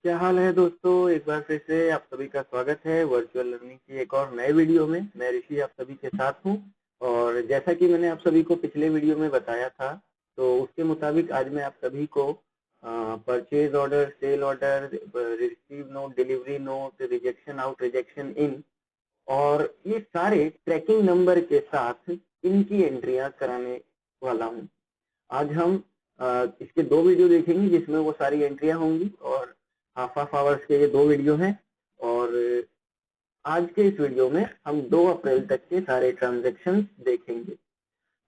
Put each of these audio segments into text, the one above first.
क्या हाल है दोस्तों। एक बार फिर से आप सभी का स्वागत है वर्चुअल लर्निंग की एक और नए वीडियो में। मैं ऋषि आप सभी के साथ हूं और जैसा कि मैंने आप सभी को पिछले वीडियो में बताया था, तो उसके मुताबिक आज मैं आप सभी को purchase order, sale order, receive note, delivery note, rejection out, rejection in और ये सारे ट्रैकिंग नंबर के साथ इनकी एंट्रियां कराने वाला हूं। आज हम इसके दो वीडियो देखेंगे जिसमें वो सारी एंट्रियां होंगी और हाफ आवर्स के ये दो वीडियो हैं। और आज के इस वीडियो में हम 2 अप्रैल तक के सारे ट्रांजैक्शंस देखेंगे।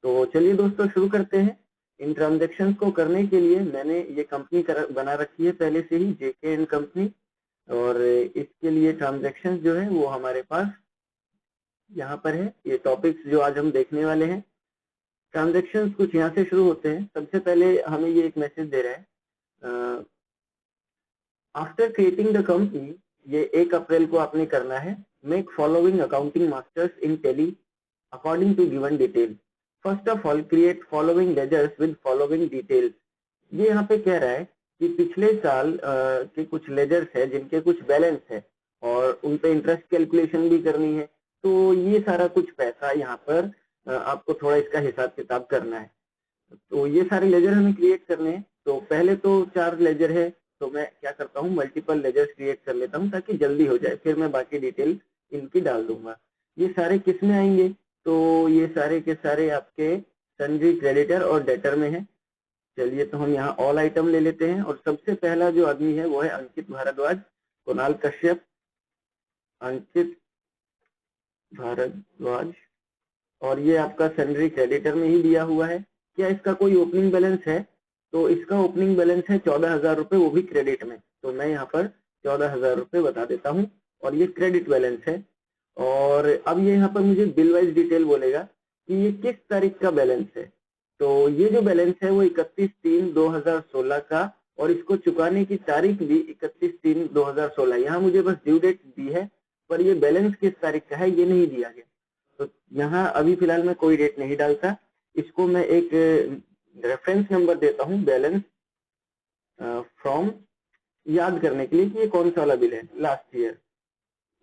तो चलिए दोस्तों शुरू करते हैं। इन ट्रांजैक्शंस को करने के लिए मैंने ये कंपनी बना रखी है पहले से ही, जेके एंड कंपनी। और इसके लिए ट्रांजैक्शंस जो है वो हमारे पास यहाँ पर है। ये टॉपिक्स जो आज हम देखने वाले हैं, ट्रांजैक्शंस कुछ यहाँ से शुरू होते हैं। सबसे पहले हमें ये एक मैसेज दे रहा है, आफ्टर क्रिएटिंग द कंपनी, ये 1 अप्रैल को आपने करना है। Make following accounting masters in Tally according to given detail. First of all create following ledgers with following details. ये यहाँ पे कह रहा है कि पिछले साल के कुछ लेजर्स है जिनके कुछ बैलेंस है और उन पे इंटरेस्ट कैलकुलेशन भी करनी है। तो ये सारा कुछ पैसा यहाँ पर आपको थोड़ा इसका हिसाब किताब करना है। तो ये सारे लेजर हमें क्रिएट करने हैं। तो पहले तो 4 लेजर है, तो मैं क्या करता हूँ, मल्टीपल लेजर्स क्रिएट कर लेता हूँ ताकि जल्दी हो जाए, फिर मैं बाकी डिटेल इनकी डाल दूंगा। ये सारे किस में आएंगे, तो ये सारे के सारे आपके सन्ड्री, क्रेडिटर और डेटर में है। चलिए तो हम यहाँ ऑल आइटम ले लेते हैं और सबसे पहला जो आदमी है वो है अंकित भारद्वाज, कुणाल कश्यप, अंकित भारद्वाज, और ये आपका सन्ड्री क्रेडिटर में ही दिया हुआ है। क्या इसका कोई ओपनिंग बैलेंस है, तो इसका ओपनिंग बैलेंस है 14,000 रुपए, वो भी क्रेडिट में। तो मैं यहाँ पर 14,000 रुपए बता देता हूँ और ये क्रेडिट बैलेंस है। और अब ये यहाँ पर मुझे बिल वाइज डिटेल बोलेगा कि ये किस तारीख का बैलेंस है। तो ये जो बैलेंस है वो 31/3/2016 का, और इसको चुकाने की तारीख भी 31/3/2016। यहाँ मुझे बस ड्यू डेट दी है, पर ये बैलेंस किस तारीख का है ये नहीं दिया गया। तो यहाँ अभी फिलहाल मैं कोई डेट नहीं डालता, इसको मैं एक रेफरेंस नंबर देता हूँ बैलेंस फ्रॉम, याद करने के लिए कि ये कौन सा वाला बिल है, लास्ट ईयर,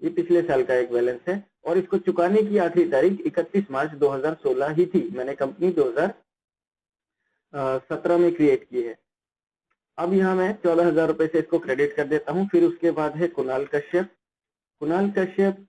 ये पिछले साल का एक बैलेंस है। और इसको चुकाने की आखिरी तारीख 31 मार्च 2016 ही थी। मैंने कंपनी 2017 में क्रिएट की है। अब यहाँ मैं 14,000 रुपए से इसको क्रेडिट कर देता हूँ। फिर उसके बाद है कुणाल कश्यप। कुणाल कश्यप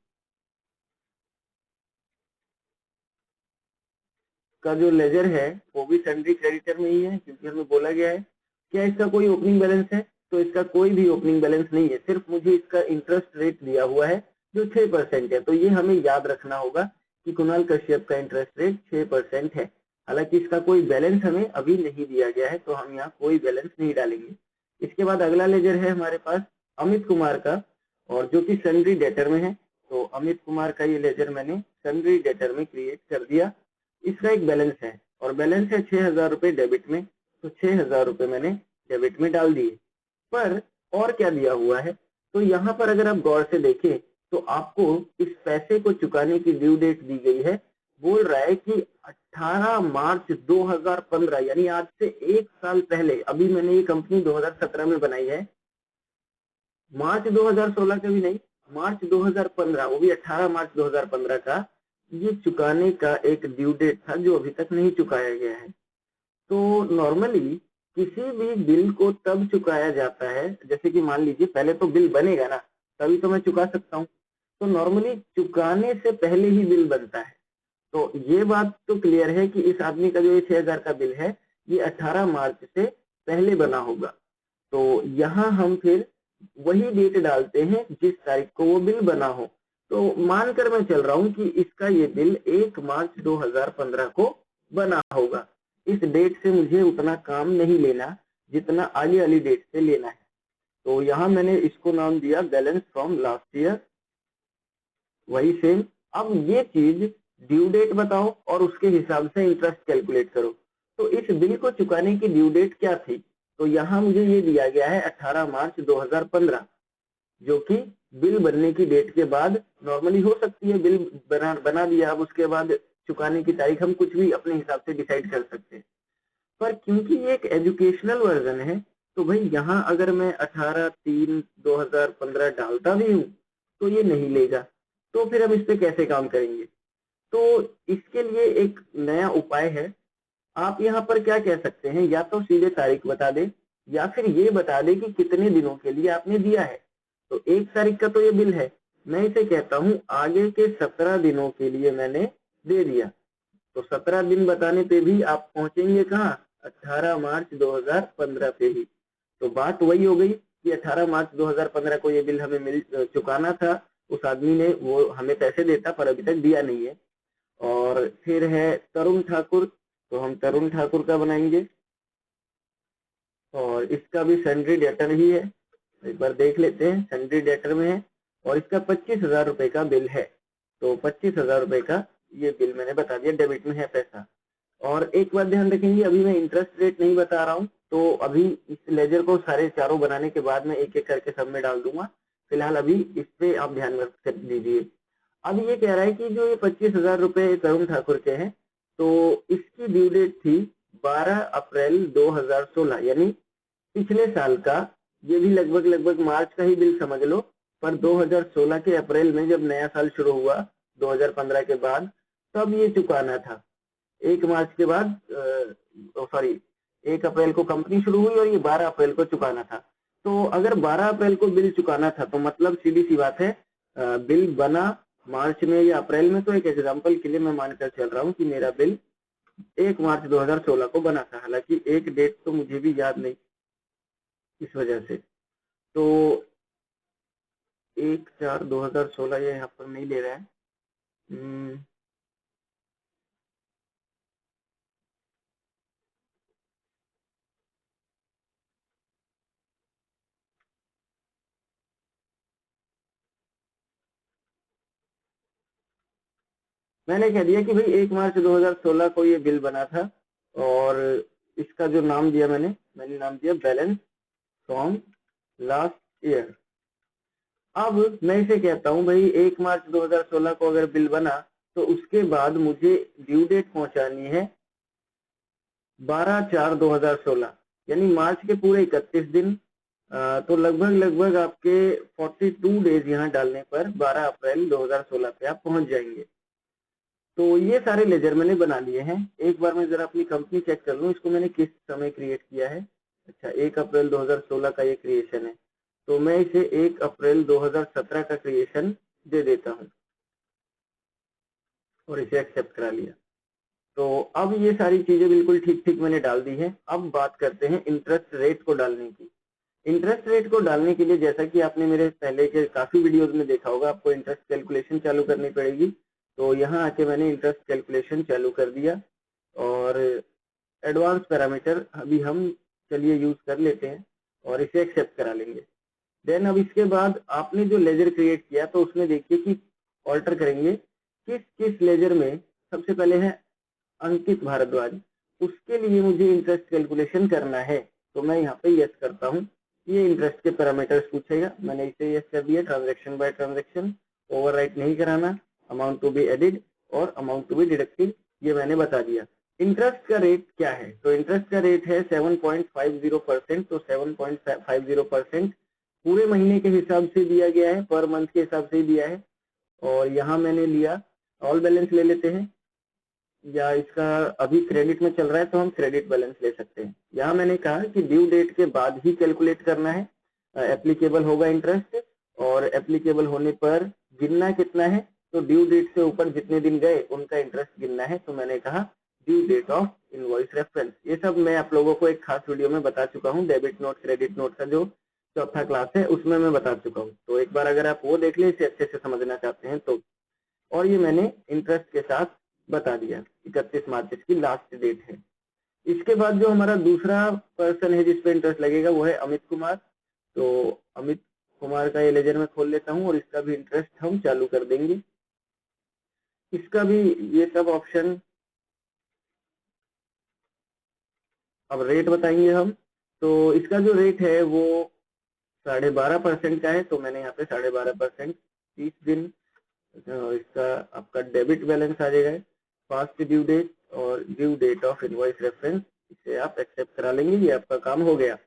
का जो लेजर है वो भी सन्ड्री क्रेडिटर में ही है, क्योंकि हमें बोला गया है। क्या इसका कोई ओपनिंग बैलेंस है, तो इसका कोई भी ओपनिंग बैलेंस नहीं है, सिर्फ मुझे इसका इंटरेस्ट रेट दिया हुआ है जो 6% है। तो ये हमें याद रखना होगा कि कुणाल कश्यप का इंटरेस्ट रेट 6% है। हालांकि इसका कोई बैलेंस हमें अभी नहीं दिया गया है, तो हम यहाँ कोई बैलेंस नहीं डालेंगे। इसके बाद अगला लेजर है हमारे पास अमित कुमार का, और जो कि सन्ड्री डेटर में है। तो अमित कुमार का ये लेजर मैंने सन्ड्री डेटर में क्रिएट कर दिया। इसका एक बैलेंस है और बैलेंस है 6,000 रुपए डेबिट में। तो 6,000 रुपए मैंने डेबिट में डाल दिए। पर और क्या दिया हुआ है, तो यहाँ पर अगर आप गौर से देखें तो आपको इस पैसे को चुकाने की ड्यू डेट दी गई है। बोल रहा है कि 18 मार्च 2015, यानी आज से 1 साल पहले। अभी मैंने ये कंपनी 2017 में बनाई है, मार्च 2016 का भी नहीं, मार्च 2015, वो भी 18 मार्च 2015 का ये चुकाने का एक ड्यू डेट था जो अभी तक नहीं चुकाया गया है। तो नॉर्मली किसी भी बिल को तब चुकाया जाता है, जैसे कि मान लीजिए पहले तो बिल बनेगा ना, तभी तो मैं चुका सकता हूँ। तो नॉर्मली चुकाने से पहले ही बिल बनता है। तो ये बात तो क्लियर है कि इस आदमी का जो ये 6,000 का बिल है ये 18 मार्च से पहले बना होगा। तो यहाँ हम फिर वही डेट डालते हैं जिस तारीख को वो बिल बना हो। तो मानकर मैं चल रहा हूँ कि इसका ये बिल 1 मार्च 2015 को बना होगा। इस डेट से मुझे उतना काम नहीं लेना जितना आगे वाली डेट से लेना है। तो यहाँ मैंने इसको नाम दिया बैलेंस फ्रॉम लास्ट ईयर, वही सेम। अब ये चीज ड्यू डेट बताओ और उसके हिसाब से इंटरेस्ट कैलकुलेट करो। तो इस बिल को चुकाने की ड्यू डेट क्या थी, तो यहाँ मुझे ये दिया गया है 18 मार्च 2015, जो कि बिल बनने की डेट के बाद नॉर्मली हो सकती है। बिल बना दिया, अब उसके बाद चुकाने की तारीख हम कुछ भी अपने हिसाब से डिसाइड कर सकते हैं। पर क्योंकि ये एक एजुकेशनल वर्जन है, तो भाई यहाँ अगर मैं 18/3/2015 डालता भी हूँ तो ये नहीं लेगा। तो फिर हम इस पे कैसे काम करेंगे? तो इसके लिए एक नया उपाय है। आप यहाँ पर क्या कह सकते हैं, या तो सीधे तारीख बता दे या फिर ये बता दे कि कितने दिनों के लिए आपने दिया है। तो 1 तारीख का तो ये बिल है, मैं इसे कहता हूँ आगे के 17 दिनों के लिए मैंने दे दिया। तो 17 दिन बताने पे भी आप पहुंचेंगे कहाँ? 18 मार्च 2015 पे ही। तो बात वही हो गई कि 18 मार्च 2015 को ये बिल हमें मिल चुकाना था। उस आदमी ने वो हमें पैसे देता पर अभी तक दिया नहीं है। और फिर है तरुण ठाकुर, तो हम तरुण ठाकुर का बनाएंगे और इसका भी सैलरी डेटर ही है। एक बार देख लेते हैं, सैलरी डेटर में है और इसका 25,000 रुपए का बिल है। तो 25,000 रुपए का ये बिल मैंने बता दिया, डेबिट में है पैसा। और एक बात ध्यान रखेंगे, अभी मैं इंटरेस्ट रेट नहीं बता रहा हूँ, तो अभी इस लेजर को सारे चारों बनाने के बाद मैं एक एक करके सब में डाल दूंगा। फिलहाल अभी इस पे आप ध्यान रख दीजिए। अब ये कह रहा है कि जो ये 25,000 रुपए तरुण ठाकुर के हैं, तो इसकी ड्यू डेट थी 12 अप्रैल 2016, यानी पिछले साल का। ये भी लगभग मार्च का ही बिल समझ लो, पर 2016 के अप्रैल में जब नया साल शुरू हुआ 2015 के बाद, तब ये चुकाना था। 1 मार्च के बाद सॉरी 1 अप्रैल को कंपनी शुरू हुई और ये 12 अप्रैल को चुकाना था। तो अगर 12 अप्रैल को बिल चुकाना था तो मतलब सीधी सी बात है, बिल बना मार्च में या अप्रैल में। तो एक एग्जांपल के लिए मैं मानकर चल रहा हूँ कि मेरा बिल 1 मार्च 2016 को बना था, हालांकि एक डेट तो मुझे भी याद नहीं इस वजह से। तो 1/4/2016 ये यहाँ पर नहीं ले रहा है। मैंने कह दिया कि भाई 1 मार्च 2016 को ये बिल बना था और इसका जो नाम दिया मैंने नाम दिया बैलेंस फ्रॉम लास्ट ईयर। अब मैं इसे कहता हूँ भाई 1 मार्च 2016 को अगर बिल बना तो उसके बाद मुझे ड्यू डेट पहुंचानी है 12/4/2016, यानी मार्च के पूरे 31 दिन। तो लगभग आपके 42 डेज यहाँ डालने पर 12 अप्रैल 2016 पे आप पहुंच जाएंगे। तो ये सारे लेजर मैंने बना लिए हैं। एक बार मैं जरा अपनी कंपनी चेक कर लूँ, इसको मैंने किस समय क्रिएट किया है। अच्छा, 1 अप्रैल 2016 का ये क्रिएशन है, तो मैं इसे 1 अप्रैल 2017 का क्रिएशन दे देता हूँ और इसे एक्सेप्ट करा लिया। तो अब ये सारी चीजें बिल्कुल ठीक मैंने डाल दी है। अब बात करते हैं इंटरेस्ट रेट को डालने की। इंटरेस्ट रेट को डालने के लिए जैसा कि आपने मेरे पहले के काफी वीडियोस में देखा होगा, आपको इंटरेस्ट कैलकुलेशन चालू करनी पड़ेगी। तो यहाँ आके मैंने इंटरेस्ट कैलकुलेशन चालू कर दिया और एडवांस पैरामीटर अभी हम चलिए यूज कर लेते हैं और इसे एक्सेप्ट करा लेंगे। देन अब इसके बाद आपने जो लेजर क्रिएट किया तो उसमें देखिए कि ऑल्टर करेंगे किस किस लेजर में। सबसे पहले है अंकित भारद्वाज, उसके लिए मुझे इंटरेस्ट कैलकुलेशन करना है। तो मैं यहाँ पे यस करता हूँ। ये इंटरेस्ट के पैरामीटर्स पूछेगा, मैंने इसे यस कर दिया। ट्रांजैक्शन बाय ट्रांजैक्शन, ओवरराइट नहीं कराना, अमाउंट टू बी एडिड और अमाउंट टू बी डिडक्टेड ये मैंने बता दिया। इंटरेस्ट का रेट क्या है? तो इंटरेस्ट का रेट है 7.50%। तो 7.50% पूरे महीने के हिसाब से दिया गया है, पर मंथ के हिसाब से ही दिया है। और यहाँ मैंने लिया ऑल बैलेंस ले लेते हैं, या इसका अभी क्रेडिट में चल रहा है तो हम क्रेडिट बैलेंस ले सकते हैं। यहाँ मैंने कहा कि ड्यू डेट के बाद ही कैलकुलेट करना है, एप्लीकेबल होगा इंटरेस्ट। और एप्लीकेबल होने पर गिनना कितना है? तो ड्यू डेट से ऊपर जितने दिन गए उनका इंटरेस्ट गिनना है। तो मैंने कहा due date of invoice reference. ये सब मैं आप लोगों को एक खास वीडियो में बता चुका हूँ, डेबिट नोट क्रेडिट नोट का जो चौथा क्लास है उसमें मैं बता चुका हूँ। तो एक बार अगर आप वो देख लें, इसे अच्छे से समझना चाहते हैं तो। और ये मैंने इंटरेस्ट के साथ बता दिया, 31 मार्च इसकी लास्ट डेट है। इसके बाद जो हमारा दूसरा पर्सन है जिसपे इंटरेस्ट लगेगा वो है अमित कुमार। तो अमित कुमार का ये लेजर में खोल लेता हूँ और इसका भी इंटरेस्ट हम चालू कर देंगे। इसका भी ये सब ऑप्शन, अब रेट बताएंगे हम। तो इसका जो रेट है वो 12.5% का है। तो मैंने यहाँ पे 12.5%, 30 दिन इसका आपका डेबिट बैलेंस आ जाएगा। फास्ट ड्यू डेट और due date of invoice reference, इसे आप एक्सेप्ट करा लेंगे, ये आपका काम हो गया।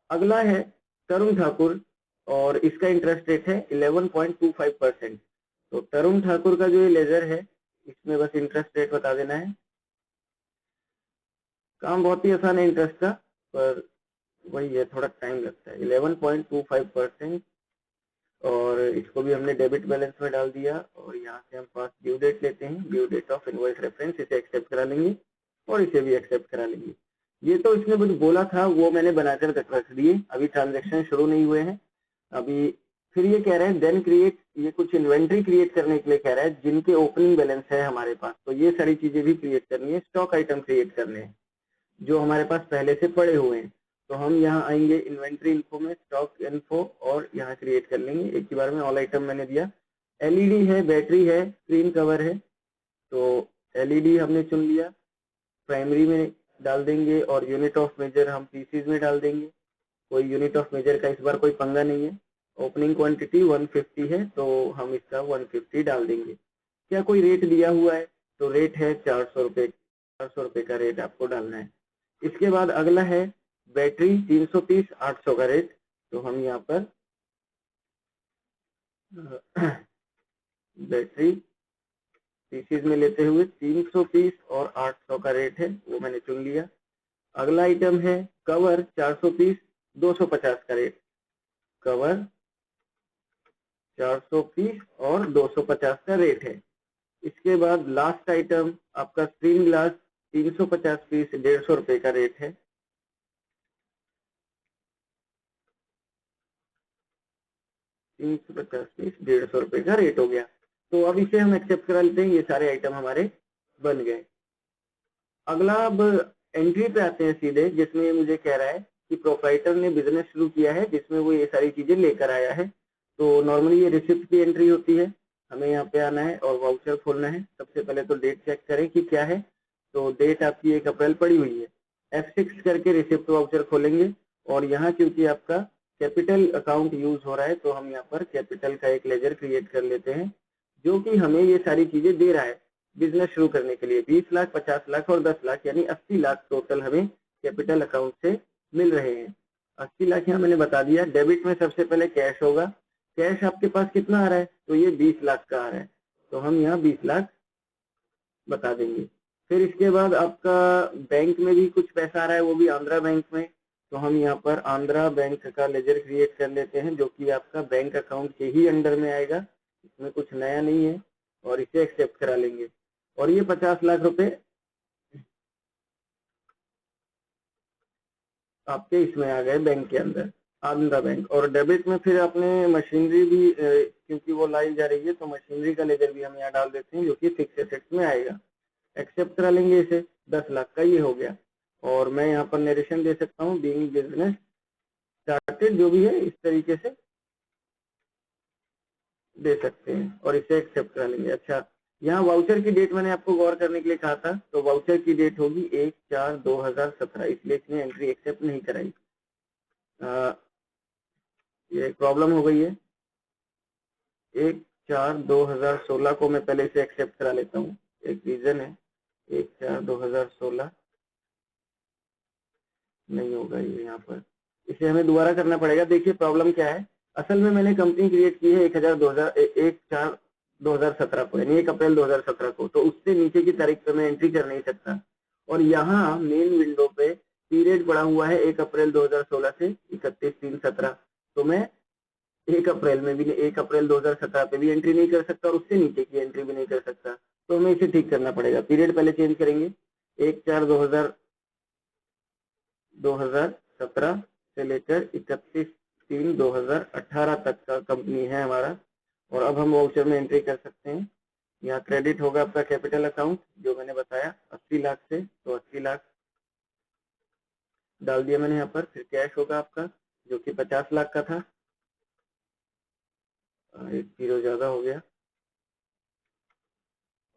अगला है तरुण ठाकुर और इसका इंटरेस्ट रेट है 11.25%। तो तरुण ठाकुर का जो ये लेजर है इसमें बस इंटरेस्ट रेट बता देना है। काम बहुत ही आसान है इंटरेस्ट का, पर वही है थोड़ा टाइम लगता है। 11.25% और इसको भी हमने डेबिट बैलेंस में डाल दिया और यहाँ से हम पास ड्यू डेट लेते हैं, due date of invoice reference, इसे एक्सेप्ट करा लेंगे और इसे भी एक्सेप्ट करा लेंगे। ये तो इसने कुछ बोला था वो मैंने बनाकर रख दिए, अभी ट्रांजेक्शन शुरू नहीं हुए हैं अभी। फिर ये कह रहे हैं देन क्रिएट, ये कुछ इन्वेंट्री क्रिएट करने के लिए कह रहा है जिनके ओपनिंग बैलेंस है हमारे पास, तो ये सारी चीजें भी क्रिएट करनी है। स्टॉक आइटम क्रिएट करने हैं जो हमारे पास पहले से पड़े हुए हैं, तो हम यहाँ आएंगे इन्वेंट्री इन्फो में, स्टॉक इन्फो, और यहाँ क्रिएट कर लेंगे एक ही बार में। ऑल आइटम मैंने दिया, एलईडी है, बैटरी है, स्क्रीन कवर है, तो एलईडी हमने चुन लिया, प्राइमरी में डाल देंगे और यूनिट ऑफ मेजर हम पीसीज में डाल देंगे। कोई यूनिट ऑफ मेजर का इस बार कोई पंगा नहीं है। ओपनिंग क्वांटिटी 150 है तो हम इसका 150 डाल देंगे। क्या कोई रेट दिया हुआ है? तो रेट है 400 रुपये, 400 रुपये का रेट आपको डालना है। इसके बाद अगला है बैटरी 330 800 का रेट, तो हम यहाँ पर बैटरी पीसीज में लेते हुए 330 और 800 का रेट है वो मैंने चुन लिया। अगला आइटम है कवर 430 250 का रेट, कवर 430 और 250 का रेट है। इसके बाद लास्ट आइटम आपका स्क्रीन ग्लास 350 पीस 150 रुपए का रेट है। पीस 150 रुपए का रेट हो गया। तो अब इसे हम एक्सेप्ट करा लेते हैं, ये सारे आइटम हमारे बन गए। अगला अब एंट्री पे आते हैं सीधे, जिसमें मुझे कह रहा है कि प्रोप्राइटर ने बिजनेस शुरू किया है जिसमें वो ये सारी चीजें लेकर आया है। तो नॉर्मली ये रिसिप्ट की एंट्री होती है, हमें यहाँ पे आना है और वाउचर खोलना है। सबसे पहले तो डेट चेक करें कि क्या है, तो डेट आपकी 1 अप्रैल पड़ी हुई है। F6 करके रिसिप्ट वाउचर खोलेंगे और यहाँ क्योंकि आपका कैपिटल अकाउंट यूज हो रहा है तो हम यहाँ पर कैपिटल का एक लेजर क्रिएट कर लेते हैं जो कि हमें ये सारी चीजें दे रहा है बिजनेस शुरू करने के लिए। 20 लाख, 50 लाख और 10 लाख यानी 80 लाख टोटल हमें कैपिटल अकाउंट से मिल रहे हैं। 80 लाख यहाँ मैंने बता दिया। डेबिट में सबसे पहले कैश होगा। कैश आपके पास कितना आ रहा है? तो ये 20 लाख का आ रहा है, तो हम यहाँ 20 लाख बता देंगे। फिर इसके बाद आपका बैंक में भी कुछ पैसा आ रहा है, वो भी आंध्रा बैंक में, तो हम यहाँ पर आंध्रा बैंक का लेजर क्रिएट कर लेते हैं जो कि आपका बैंक अकाउंट के ही अंडर में आएगा, इसमें कुछ नया नहीं है और इसे एक्सेप्ट करा लेंगे। और ये 50 लाख रुपए आपके इसमें आ गए बैंक के अंदर, आंध्रा बैंक। और डेबिट में फिर आपने मशीनरी भी क्योंकि वो लाई जा रही है तो मशीनरी का लेजर भी हम यहाँ डाल देते हैं जो कि फिक्स एसेट्स में आएगा। एक्सेप्ट करा लेंगे इसे, 10 लाख का ये हो गया। और मैं यहाँ पर नरेशन दे सकता हूँ, बीइंग बिजनेस स्टार्टेड, जो भी है इस तरीके से दे सकते हैं और इसे एक्सेप्ट करा लेंगे। अच्छा, यहाँ वाउचर की डेट मैंने आपको गौर करने के लिए कहा था, तो वाउचर की डेट होगी 1/4/2017, इसलिए इसने एंट्री एक्सेप्ट नहीं कराई। ये प्रॉब्लम हो गई है। 1/4/2016 को मैं पहले से एक्सेप्ट करा लेता हूँ, एक रीजन है। 1/4/2016 नहीं होगा ये, यहाँ पर इसे हमें दोबारा करना पड़ेगा। देखिए प्रॉब्लम क्या है, असल में मैंने कंपनी क्रिएट की है 1/4/2017 को, यानी 1 अप्रैल 2017 को, तो उससे नीचे की तारीख पे मैं एंट्री कर नहीं सकता। और यहाँ मेन विंडो पे पीरियड पड़ा हुआ है 1 अप्रैल 2016 से 31/3/17, तो मैं 1 अप्रैल में भी 1 अप्रैल 2017 पे भी एंट्री नहीं कर सकता और उससे नीचे की एंट्री भी नहीं कर सकता। तो हमें इसे ठीक करना पड़ेगा। पीरियड पहले चेंज करेंगे, 1/4/2017 से लेकर 31/3/2018 तक का कंपनी है हमारा। और अब हम वाउचर में एंट्री कर सकते हैं। यहाँ क्रेडिट होगा आपका कैपिटल अकाउंट जो मैंने बताया 80 लाख से, तो 80 लाख डाल दिया मैंने यहाँ पर। फिर कैश होगा आपका जो कि 50 लाख का था, एक जीरो ज्यादा हो गया।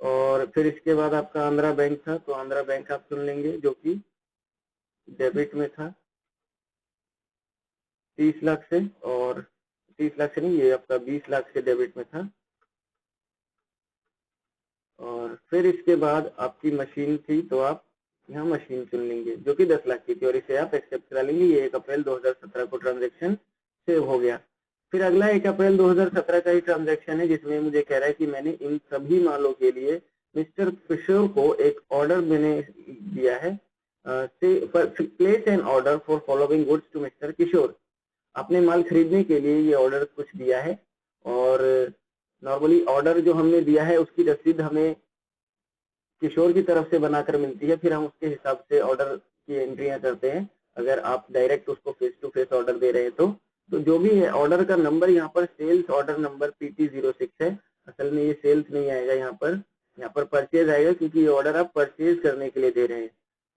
और फिर इसके बाद आपका आंध्रा बैंक था, तो आंध्रा बैंक आप चुन लेंगे जो कि डेबिट में था 30 लाख से, और 30 लाख से नहीं, ये आपका 20 लाख से डेबिट में था। और फिर इसके बाद आपकी मशीन थी तो आप यहाँ मशीन चुन लेंगे जो कि 10 लाख की थी और इसे आप एक्सेप्ट करा लेंगे। ये 1 अप्रैल 2017 को ट्रांजेक्शन सेव हो गया। फिर अगला 1 अप्रैल 2017 का ही ट्रांजेक्शन है जिसमें मुझे कह रहा है कि मैंने इन सभी मालों के लिए मिस्टर किशोर को एक ऑर्डर मैंने दिया है, place an order for following goods to mister Kishore. अपने माल खरीदने के लिए ये ऑर्डर कुछ दिया है और नॉर्मली ऑर्डर जो हमने दिया है उसकी रसीद हमें किशोर की तरफ से बनाकर मिलती है, फिर हम उसके हिसाब से ऑर्डर की एंट्रियां करते हैं। अगर आप डायरेक्ट उसको फेस टू फेस ऑर्डर दे रहे हैं तो जो भी है ऑर्डर का नंबर यहाँ पर सेल्स ऑर्डर नंबर PT06 है। असल में ये सेल्स नहीं आएगा, यहाँ पर परचेज आएगा क्योंकि ये ऑर्डर आप परचेज करने के लिए दे रहे हैं,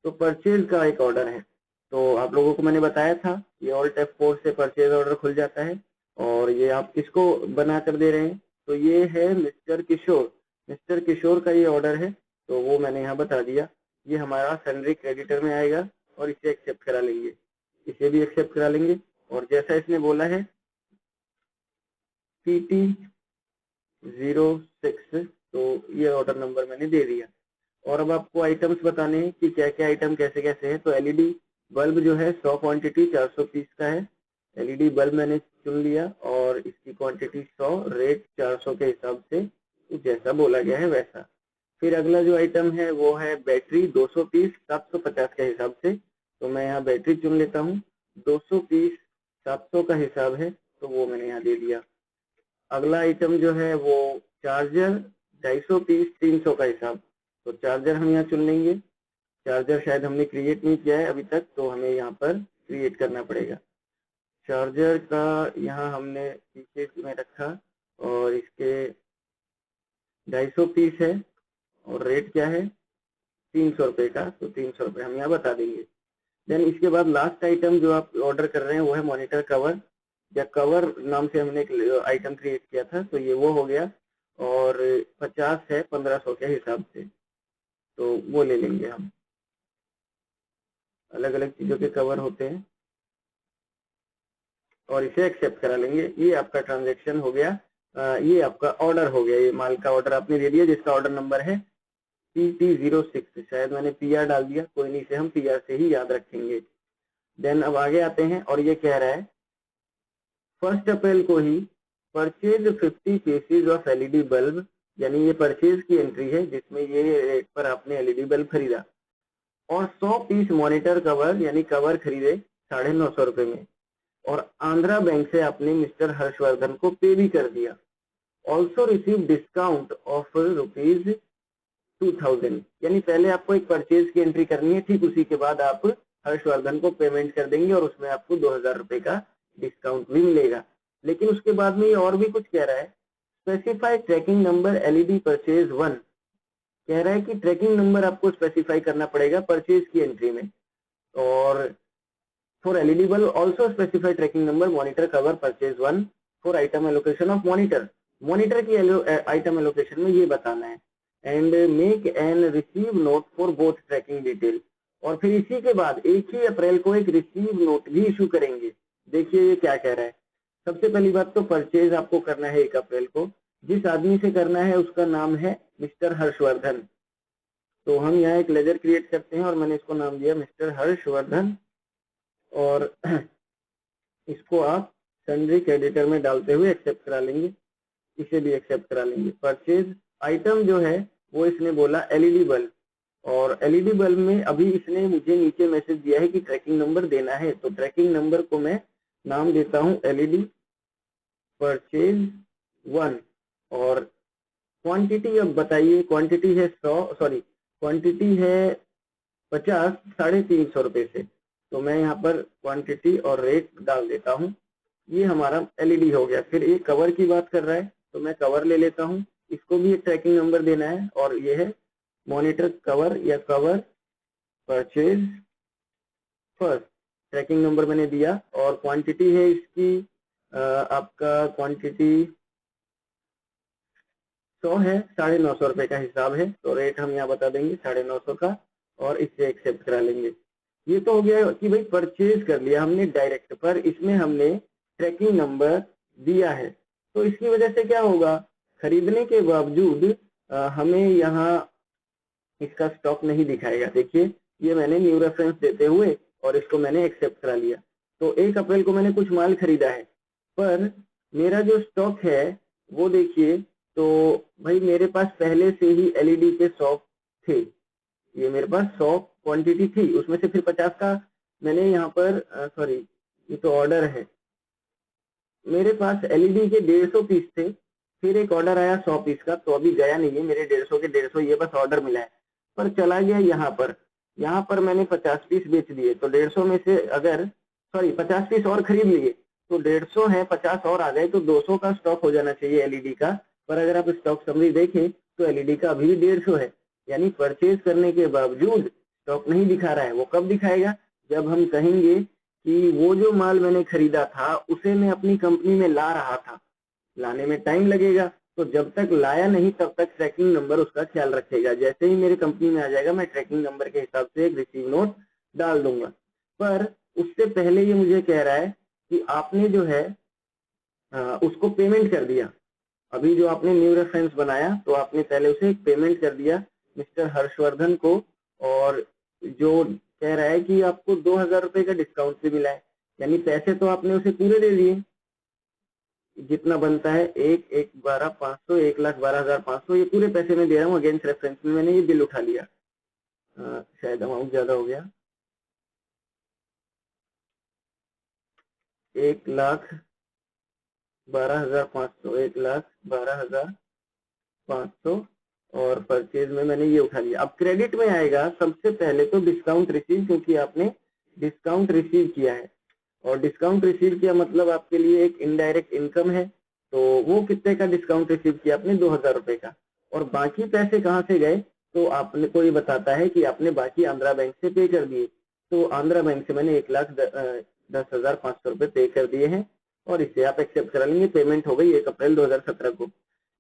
तो परचेज का एक ऑर्डर है। तो आप लोगों को मैंने बताया था ये ऑल्ट F4 से परचेज ऑर्डर खुल जाता है। और ये आप किसको बना कर दे रहे हैं, तो ये है मिस्टर किशोर। मिस्टर किशोर का ये ऑर्डर है, तो वो मैंने यहाँ बता दिया। ये हमारा सैलरी क्रेडिटर में आएगा और इसे एक्सेप्ट करा लेंगे, इसे भी एक्सेप्ट करा लेंगे। और जैसा इसने बोला है PT06, तो ये ऑर्डर नंबर मैंने दे दिया। और अब आपको आइटम्स बताने हैं कि क्या क्या आइटम कैसे कैसे है। तो एलईडी बल्ब जो है 100 क्वांटिटी 400 पीस का है। एलईडी बल्ब मैंने चुन लिया और इसकी क्वांटिटी 100, रेट 400 के हिसाब से जैसा बोला गया है वैसा। फिर अगला जो आइटम है वो है बैटरी 200 पीस 750 के हिसाब से, तो मैं यहाँ बैटरी चुन लेता हूँ। 200 पीस 700 का हिसाब है तो वो मैंने यहाँ दे दिया। अगला आइटम जो है वो चार्जर 250 पीस 300 का हिसाब, तो चार्जर हम यहाँ चुन लेंगे। चार्जर शायद हमने क्रिएट नहीं किया है अभी तक, तो हमें यहाँ पर क्रिएट करना पड़ेगा। चार्जर का यहाँ हमने पीछे में रखा और इसके 250 पीस है और रेट क्या है 300 रुपये का, तो 300 रुपये हम यहाँ बता देंगे। देन इसके बाद लास्ट आइटम जो आप ऑर्डर कर रहे हैं वो है मॉनिटर कवर, या कवर नाम से हमने एक आइटम क्रिएट किया था, तो ये वो हो गया और 50 है 1500 के हिसाब से, तो वो ले लेंगे हम। अलग अलग चीजों के कवर होते हैं और इसे एक्सेप्ट करा लेंगे। ये आपका ट्रांजेक्शन हो गया, ये आपका ऑर्डर हो गया। ये माल का ऑर्डर आपने दे दिया जिसका ऑर्डर नंबर है PT06। शायद मैंने PR डाल दिया, कोई नहीं, से हम PR से ही याद रखेंगे। देन अब आगे आते हैं और ये कह रहा है 1 अप्रैल को ही purchase 50 pieces of LED bulb, यानी ये परचेज की एंट्री है जिसमें ये रेट पर आपने एलईडी बल्ब खरीदा, और 100 पीस मॉनिटर कवर यानी कवर खरीदे 950 रुपए में, और आंध्रा बैंक से आपने मिस्टर हर्षवर्धन को पे भी कर दिया। ऑल्सो रिसीव डिस्काउंट ऑफ ₹2000, यानी पहले आपको एक परचेज की एंट्री करनी है, ठीक उसी के बाद आप हर्षवर्धन को पेमेंट कर देंगे और उसमें आपको 2000 रुपए का डिस्काउंट भी मिलेगा। लेकिन उसके बाद में ये और भी कुछ कह रहा है, specify tracking number LED purchase 1, कह रहा है कि ट्रैकिंग नंबर आपको स्पेसिफाई करना पड़ेगा परचेज की एंट्री में। और for LED bulb also specify tracking number monitor cover purchase 1 for item allocation of monitor, monitor की आइटम एलोकेशन में ये बताना है। And make an receive note for both tracking detail, और फिर इसी के बाद 1 ही अप्रैल को एक रिसीव नोट भी इशू करेंगे। देखिए ये क्या कह रहा है। सबसे पहली बात तो परचेज आपको करना है 1 अप्रैल को, जिस आदमी से करना है उसका नाम है मिस्टर हर्षवर्धन। तो हम यहाँ एक लेजर क्रिएट करते हैं और मैंने इसको नाम दिया मिस्टर हर्षवर्धन, और इसको आप सन्ड्री क्रेडिटर में डालते हुए एक्सेप्ट करा लेंगे, इसे भी एक्सेप्ट करा लेंगे। परचेज आइटम जो है वो इसने बोला एलईडी बल्ब, और एलईडी बल्ब में अभी इसने मुझे नीचे मैसेज दिया है कि ट्रैकिंग नंबर देना है, तो ट्रैकिंग नंबर को मैं नाम देता हूं एलईडी परचेज 1। और क्वांटिटी अब बताइए, क्वांटिटी है 50 350 रुपए से, तो मैं यहाँ पर क्वांटिटी और रेट डाल देता हूँ। ये हमारा एलईडी हो गया। फिर ये कवर की बात कर रहा है तो मैं कवर ले लेता हूँ, इसको भी एक ट्रैकिंग नंबर देना है, और ये है मॉनिटर कवर या cover purchase first, tracking number मैंने दिया। और क्वांटिटी है इसकी आपका क्वांटिटी 100 है, 950 रुपए का हिसाब है, तो रेट हम यहाँ बता देंगे 950 का, और इससे एक्सेप्ट करा लेंगे। ये तो हो गया कि भाई परचेज कर लिया हमने डायरेक्ट, पर इसमें हमने ट्रैकिंग नंबर दिया है, तो इसकी वजह से क्या होगा, खरीदने के बावजूद हमें यहाँ इसका स्टॉक नहीं दिखाएगा। देखिए ये मैंने न्यू रेफरेंस देते हुए और इसको मैंने एक्सेप्ट करा लिया। तो 1 अप्रैल को मैंने कुछ माल खरीदा है, पर मेरा जो स्टॉक है वो देखिए, तो भाई मेरे पास पहले से ही एलईडी के 100 थे, ये मेरे पास 100 क्वांटिटी थी, उसमें से फिर 50 का मैंने यहाँ पर सॉरी ये तो ऑर्डर है, मेरे पास एलईडी के 150 पीस थे, फिर एक ऑर्डर आया 100 पीस का, तो अभी गया नहीं है मेरे 150 के 150, ये बस ऑर्डर मिला है, पर चला गया यहाँ पर मैंने 50 पीस बेच दिए, तो 150 में से अगर 50 पीस और खरीद लिए तो 150 है, 50 और आ गए तो 200 का स्टॉक हो जाना चाहिए एलईडी का। पर अगर आप स्टॉक समरी देखें तो एलईडी का अभी भी 150 है, यानी परचेज करने के बावजूद स्टॉक नहीं दिखा रहा है। वो कब दिखाएगा? जब हम कहेंगे कि वो जो माल मैंने खरीदा था उसे मैं अपनी कंपनी में ला रहा था, लाने में टाइम लगेगा, तो जब तक लाया नहीं तब तक ट्रैकिंग नंबर उसका ख्याल रखेगा। जैसे ही मेरी कंपनी में आ जाएगा मैं ट्रैकिंग नंबर के हिसाब से एक रिसीव नोट डाल दूंगा। पर उससे पहले ये मुझे कह रहा है कि आपने जो है उसको पेमेंट कर दिया। अभी जो आपने न्यू रेफरेंस बनाया तो आपने पहले उसे एक पेमेंट कर दिया मिस्टर हर्षवर्धन को, और जो कह रहा है कि आपको 2000 रुपए का डिस्काउंट भी मिला है, यानी पैसे तो आपने उसे पूरे दे दिए जितना बनता है, 1,12,500, 1,12,500, ये पूरे पैसे में दे रहा हूँ अगेंस्ट रेफरेंस में मैंने ये बिल उठा लिया। शायद अमाउंट ज्यादा हो गया, 1,12,500, 1,12,500 और परचेज में मैंने ये उठा लिया। अब क्रेडिट में आएगा सबसे पहले तो डिस्काउंट रिसीव, क्योंकि आपने डिस्काउंट रिसीव किया है, और डिस्काउंट रिसीव किया मतलब आपके लिए एक इनडायरेक्ट इनकम है। तो वो कितने का डिस्काउंट रिसीव किया आपने? 2000 रुपए का। और बाकी पैसे कहाँ से गए? तो आपने को ये बताता है कि आपने बाकी आंध्रा बैंक से पे कर दिए। तो आंध्रा बैंक से मैंने 1,10,500 रुपए पे कर दिए हैं, और इसे आप एक्सेप्ट करा लेंगे। पेमेंट हो गई 1 अप्रैल 2017 को।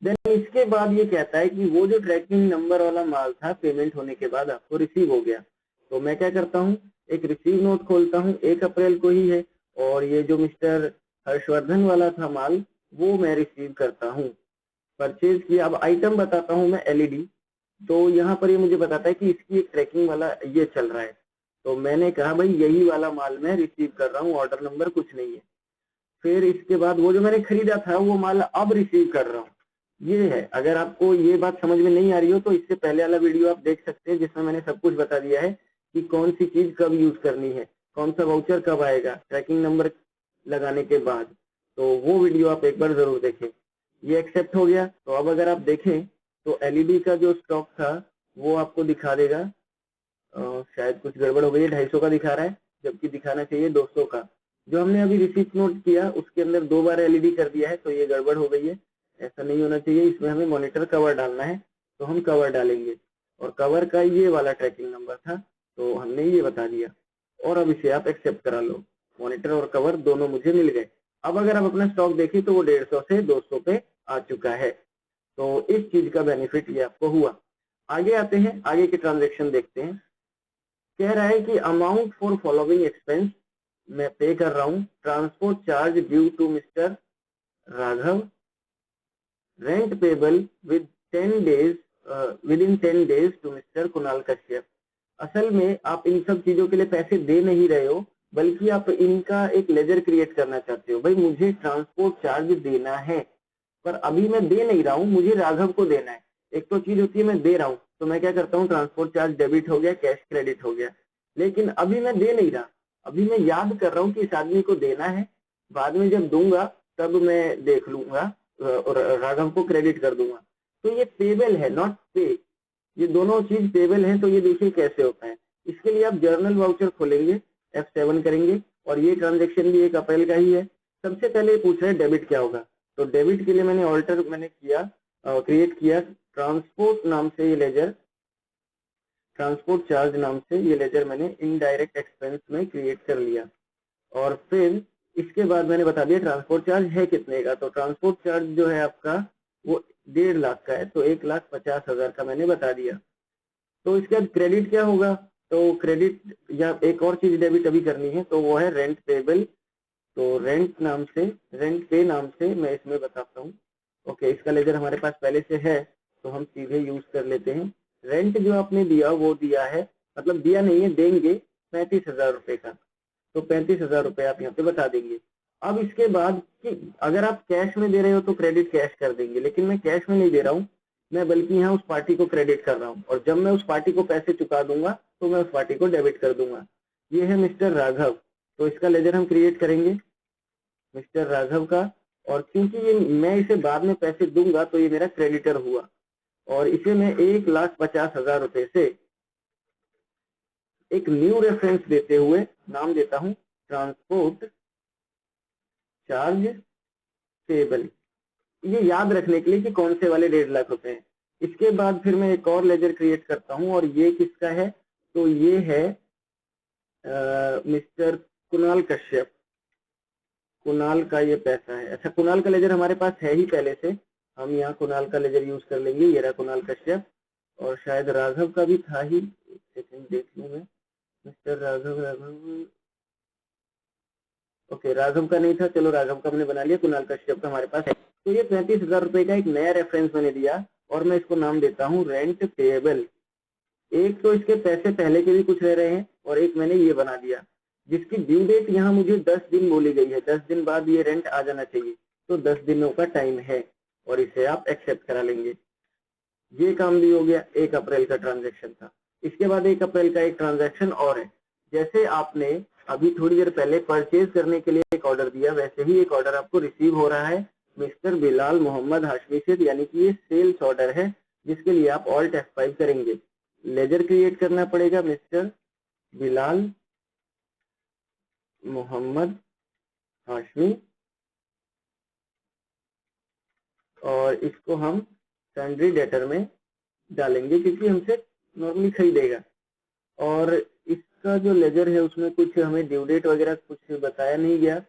देन इसके बाद ये कहता है कि वो जो ट्रैकिंग नंबर वाला माल था पेमेंट होने के बाद आपको रिसीव हो गया। तो मैं क्या करता हूँ, एक रिसीव नोट खोलता हूँ, 1 अप्रैल को ही है, और ये जो मिस्टर हर्षवर्धन वाला था माल वो मैं रिसीव करता हूँ। परचेज किया। अब आइटम बताता हूँ मैं एलईडी, तो यहाँ पर ये मुझे बताता है कि इसकी एक ट्रैकिंग वाला ये चल रहा है। तो मैंने कहा भाई यही वाला माल मैं रिसीव कर रहा हूँ, ऑर्डर नंबर कुछ नहीं है। फिर इसके बाद वो जो मैंने खरीदा था वो माल अब रिसीव कर रहा हूँ, ये है। अगर आपको ये बात समझ में नहीं आ रही हो तो इससे पहले वाला वीडियो आप देख सकते हैं जिसमें मैंने सब कुछ बता दिया है कि कौन सी चीज कब यूज करनी है, कौन सा वाउचर कब आएगा ट्रैकिंग नंबर लगाने के बाद। तो वो वीडियो आप एक बार जरूर देखें। ये एक्सेप्ट हो गया। तो अब अगर आप देखें तो एलईडी का जो स्टॉक था वो आपको दिखा देगा, शायद कुछ गड़बड़ हो गई है, 250 का दिखा रहा है जबकि दिखाना चाहिए 200 का। जो हमने अभी रिसीप्ट नोट किया उसके अंदर 2 बार एलईडी कर दिया है, तो ये गड़बड़ हो गई है, ऐसा नहीं होना चाहिए। इसमें हमें मॉनिटर कवर डालना है, तो हम कवर डालेंगे, और कवर का ये वाला ट्रैकिंग नंबर था तो हमने ये बता दिया, और अब इसे आप एक्सेप्ट करा लो। मॉनिटर और कवर दोनों मुझे मिल गए। अब अगर आप अपना स्टॉक देखें तो वो 150 से 200 पे आ चुका है। तो इस चीज का बेनिफिट ये आपको हुआ। आगे आते हैं, आगे के ट्रांजेक्शन देखते हैं। कह रहा है कि अमाउंट फॉर फॉलोइंग एक्सपेंस मैं पे कर रहा हूँ। Transport charge due to mister Raghav, rent payable with 10 days within 10 days to mister Kunal Kashyap. असल में आप इन सब चीजों के लिए पैसे दे नहीं रहे हो, बल्कि आप इनका एक लेजर क्रिएट करना चाहते हो। भाई मुझे ट्रांसपोर्ट चार्ज देना है, पर अभी मैं दे नहीं रहा हूँ, मुझे राघव को देना है। एक तो चीज होती है मैं दे रहा हूँ, तो मैं क्या करता हूँ, ट्रांसपोर्ट चार्ज डेबिट हो गया, कैश क्रेडिट हो गया। लेकिन अभी मैं दे नहीं रहा, अभी मैं याद कर रहा हूँ कि इस आदमी को देना है, बाद में जब दूंगा तब मैं देख लूंगा और राघव को क्रेडिट कर दूंगा। तो ये पेबल है, नॉट पे। ये दोनों चीज पेबल है। तो ये देखिए कैसे होता है। इसके लिए आप जर्नल वाउचर खोलेंगे, F7 करेंगे, और ये ट्रांजेक्शन भी 1 अप्रैल का ही है। सबसे पहले पूछ रहे हैं डेबिट क्या होगा, तो डेबिट के लिए मैंने ऑल्टर क्रिएट किया ट्रांसपोर्ट नाम से ये लेजर, ट्रांसपोर्ट चार्ज नाम से ये लेजर मैंने इनडायरेक्ट एक्सपेंस में क्रिएट कर लिया। और फिर इसके बाद मैंने बता दिया ट्रांसपोर्ट चार्ज है कितने का। तो ट्रांसपोर्ट चार्ज जो है आपका वो 1.5 लाख का है, तो 1,50,000 का मैंने बता दिया। तो इसके बाद क्रेडिट क्या होगा, तो क्रेडिट या एक और चीज डेबिट अभी करनी है, तो वो है रेंट पेबल। तो रेंट पे नाम से मैं इसमें बताता हूँ। ओके, इसका लेजर हमारे पास पहले से है तो हम सीधे यूज कर लेते हैं। रेंट जो आपने दिया वो दिया है मतलब दिया नहीं है, देंगे 35,000 रुपए का, तो 35,000 रुपए आप यहाँ पे बता देंगे। अब इसके बाद कि अगर आप कैश में दे रहे हो तो क्रेडिट कैश कर देंगे, लेकिन मैं कैश में नहीं दे रहा हूँ, मैं बल्कि यहाँ उस पार्टी को क्रेडिट कर रहा हूँ, और जब मैं उस पार्टी को पैसे चुका दूंगा तो मैं उस पार्टी को डेबिट कर दूंगा। ये है मिस्टर राघव, तो इसका लेजर हम क्रिएट करेंगे मिस्टर राघव का, और क्योंकि ये मैं इसे बाद में पैसे दूंगा तो ये मेरा क्रेडिटर हुआ, और इसे मैं 1,50,000 रुपए से एक न्यू रेफरेंस देते हुए नाम देता हूं ट्रांसपोर्ट चार्ज पेबल, ये याद रखने के लिए कि कौन से वाले 1.5 लाख रुपए हैं। इसके बाद फिर मैं एक और लेजर क्रिएट करता हूं, और ये किसका है, तो ये है मिस्टर कुणाल कश्यप, कुणाल का ये पैसा है। अच्छा, कुणाल का लेजर हमारे पास है ही पहले से, हम यहाँ कुणाल का लेजर यूज कर लेंगे, ये रहा कुणाल कश्यप, और शायद राघव का भी था ही, एक सेकंड देख लूं मैं, मिस्टर राघव, ओके राघव का नहीं था, चलो राघव का हमने बना लिया, कुणाल कश्यप का हमारे पास है। तो ये 35,000 रुपए का एक नया रेफरेंस मैंने दिया, और मैं इसको नाम देता हूँ रेंट पेएबल। एक तो इसके पैसे पहले के भी कुछ रह रहे हैं, और एक मैंने ये बना दिया जिसकी ड्यू डेट यहाँ मुझे 10 दिन बोली गई है, 10 दिन बाद ये रेंट आ जाना चाहिए, तो 10 दिनों का टाइम है, और इसे आप एक्सेप्ट करा लेंगे। ये काम भी हो गया, 1 अप्रैल का ट्रांजेक्शन था। इसके बाद 1 अप्रैल का एक ट्रांजेक्शन और है, जैसे आपने अभी थोड़ी देर पहले परचेज करने के लिए एक ऑर्डर दिया, वैसे ही एक ऑर्डर आपको रिसीव हो रहा है मिस्टर बिलाल मोहम्मद हाशमी से, यानी कि ये सेल्स ऑर्डर है, जिसके लिए आप ऑल्ट F5 करेंगे। लेजर क्रिएट करना पड़ेगा मिस्टर बिलाल मोहम्मद हाशमी, और इसको हम सैंड्री डेटर में डालेंगे क्योंकि हमसे नॉर्मली खरीदेगा। और इसका जो लेजर है उसमें कुछ हमें ड्यू डेट वगैरह कुछ बताया नहीं गया,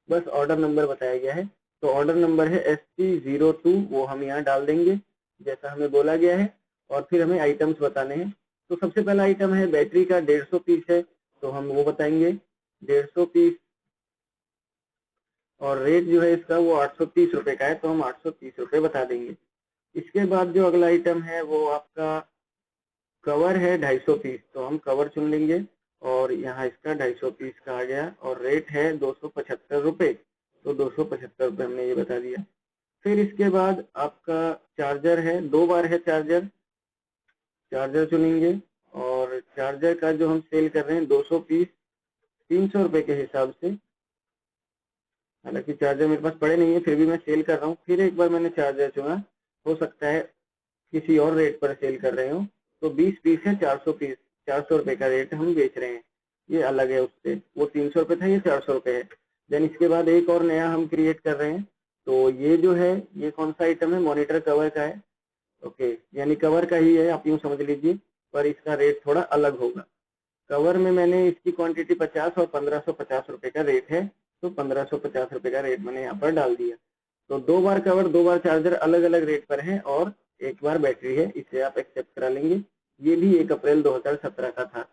बस ऑर्डर नंबर बताया गया है। तो ऑर्डर नंबर है ST02, वो हम यहाँ डाल देंगे जैसा हमें बोला गया है। और फिर हमें आइटम्स बताने हैं। तो सबसे पहला आइटम है बैटरी का 150 पीस है, तो हम वो बताएंगे 150 पीस, और रेट जो है इसका वो 830 रुपए का है, तो हम 830 रुपए बता देंगे। इसके बाद जो अगला आइटम है वो आपका कवर है 250 पीस, तो हम कवर चुन लेंगे, और यहाँ इसका 250 पीस का आ गया, और रेट है 275 रुपए, तो 275 रुपए हमने ये बता दिया। फिर इसके बाद आपका चार्जर है, 2 बार है चार्जर, चार्जर चुनेंगे, और चार्जर का जो हम सेल कर रहे हैं 200 पीस 300 रुपए के हिसाब से, हालांकि चार्जर मेरे पास पड़े नहीं है फिर भी मैं सेल कर रहा हूँ। फिर एक बार मैंने चार्जर चुना, हो सकता है किसी और रेट पर सेल कर रहे हो, तो 20 पीस है 400 पीस, 400 रुपए का रेट हम बेच रहे हैं, ये अलग है उससे, वो 300 रुपए था, ये 400 रुपए है। देन इसके बाद एक और नया हम क्रिएट कर रहे हैं, तो ये जो है ये कौन सा आइटम है, मॉनिटर कवर का है, ओके, यानी कवर का ही है, आप यूँ समझ लीजिए, पर इसका रेट थोड़ा अलग होगा। कवर में मैंने इसकी क्वांटिटी 50 और 1550 रुपए का रेट है, तो 1550 रुपए का रेट मैंने यहाँ पर डाल दिया। तो 2 बार कवर 2 बार चार्जर अलग अलग रेट पर है, और 1 बार बैटरी है, इसे आप एक्सेप्ट करा लेंगे। ये भी 1 अप्रैल 2017 का था।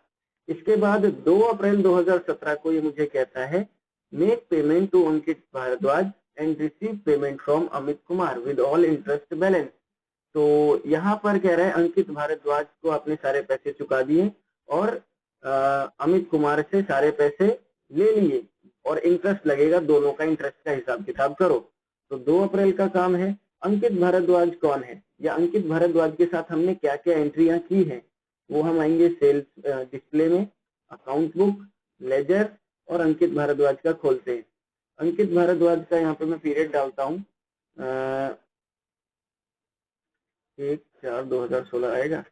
इसके बाद 2 अप्रैल 2017 को ये मुझे कहता है make payment to Ankit Bhardwaj and receive payment from Amit Kumar with all interest balance. तो यहाँ पर कह रहा है अंकित भारद्वाज को आपने सारे पैसे चुका दिए, और अमित कुमार से सारे पैसे ले लिए, और इंटरेस्ट लगेगा, दोनों का इंटरेस्ट का हिसाब किताब करो। तो 2 अप्रैल का काम है। अंकित भारद्वाज कौन है, या अंकित भारद्वाज के साथ हमने क्या क्या एंट्रियां की हैं, वो हम आएंगे सेल्स डिस्प्ले में, अकाउंट बुक, लेजर, और अंकित भारद्वाज का खोलते हैं। अंकित भारद्वाज का यहाँ पे मैं पीरियड डालता हूँ, 1/4/2016 आएगा,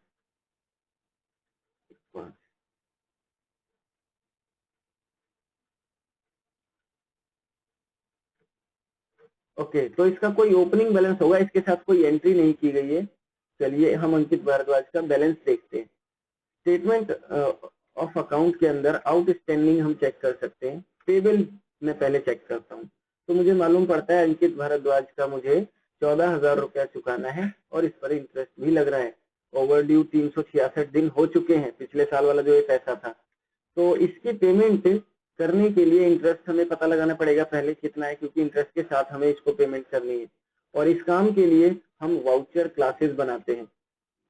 ओके। तो इसका कोई ओपनिंग बैलेंस होगा, इसके साथ कोई एंट्री नहीं की गई है। चलिए हम अंकित भारद्वाज का बैलेंस देखते हैं। स्टेटमेंट ऑफ अकाउंट के अंदर आउटस्टैंडिंग हम चेक कर सकते हैं, पेबल में पहले चेक करता हूँ, तो मुझे मालूम पड़ता है अंकित भारद्वाज का मुझे 14,000 रुपया चुकाना है, और इस पर इंटरेस्ट भी लग रहा है। ओवर ड्यू 366 दिन हो चुके हैं, पिछले साल वाला जो ये पैसा था। तो इसकी पेमेंट करने के लिए इंटरेस्ट हमें पता लगाना पड़ेगा पहले कितना है, क्योंकि इंटरेस्ट के साथ हमें इसको पेमेंट करनी है। और इस काम के लिए हम वाउचर क्लासेस बनाते हैं।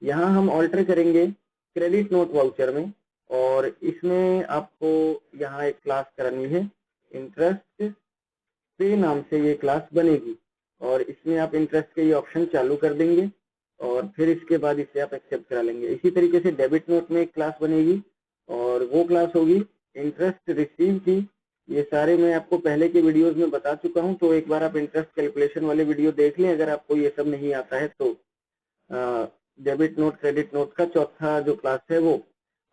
यहाँ हम ऑल्टर करेंगे क्रेडिट नोट वाउचर में, और इसमें आपको यहाँ एक क्लास करनी है, इंटरेस्ट पे नाम से ये क्लास बनेगी और इसमें आप इंटरेस्ट के ये ऑप्शन चालू कर देंगे और फिर इसके बाद इसे आप एक्सेप्ट करा लेंगे। इसी तरीके से डेबिट नोट में एक क्लास बनेगी और वो क्लास होगी इंटरेस्ट रिसीव की। ये सारे मैं आपको पहले के वीडियोस में बता चुका हूं, तो एक बार आप इंटरेस्ट कैलकुलेशन वाले वीडियो देख लें अगर आपको ये सब नहीं आता है तो। डेबिट नोट क्रेडिट नोट का चौथा जो क्लास है वो।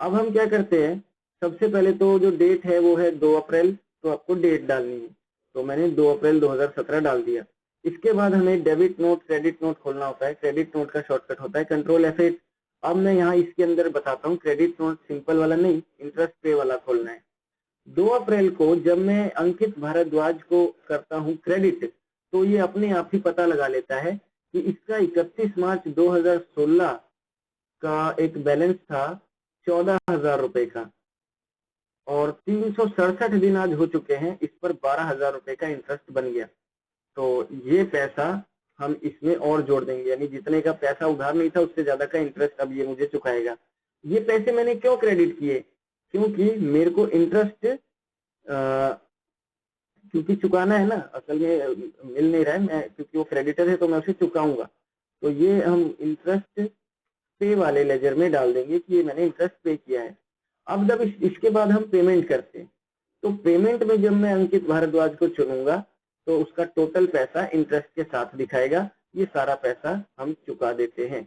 अब हम क्या करते हैं, सबसे पहले तो जो डेट है वो है 2 अप्रैल, तो आपको डेट डालनी है, तो मैंने 2 अप्रैल 2017 डाल दिया। इसके बाद हमें डेबिट नोट क्रेडिट नोट खोलना होता है। क्रेडिट नोट का शॉर्टकट होता है कंट्रोल F8। अब मैं यहाँ इसके अंदर बताता हूँ, क्रेडिट नोट सिंपल वाला नहीं, इंटरेस्ट पे वाला खोलना है। 2 अप्रैल को जब मैं अंकित भारद्वाज को करता हूँ क्रेडिट, तो ये अपने आप ही पता लगा लेता है कि इसका 31 मार्च 2016 का एक बैलेंस था 14,000 रुपए का और 367 दिन आज हो चुके हैं, इस पर 12,000 रुपए का इंटरेस्ट बन गया। तो ये पैसा हम इसमें और जोड़ देंगे, यानी जितने का पैसा उधार नहीं था उससे ज्यादा का इंटरेस्ट अब ये मुझे चुकाएगा। ये पैसे मैंने क्यों क्रेडिट किए, क्योंकि मेरे को इंटरेस्ट क्योंकि चुकाना है ना, असल में मिल नहीं रहा है, मैं क्योंकि वो क्रेडिटर है तो मैं उसे चुकाऊंगा। तो ये हम इंटरेस्ट पे वाले लेजर में डाल देंगे कि ये मैंने इंटरेस्ट पे किया है। अब जब इसके बाद हम पेमेंट करते हैं, तो पेमेंट में जब मैं अंकित भारद्वाज को चुनूंगा तो उसका टोटल पैसा इंटरेस्ट के साथ दिखाएगा। ये सारा पैसा हम चुका देते हैं,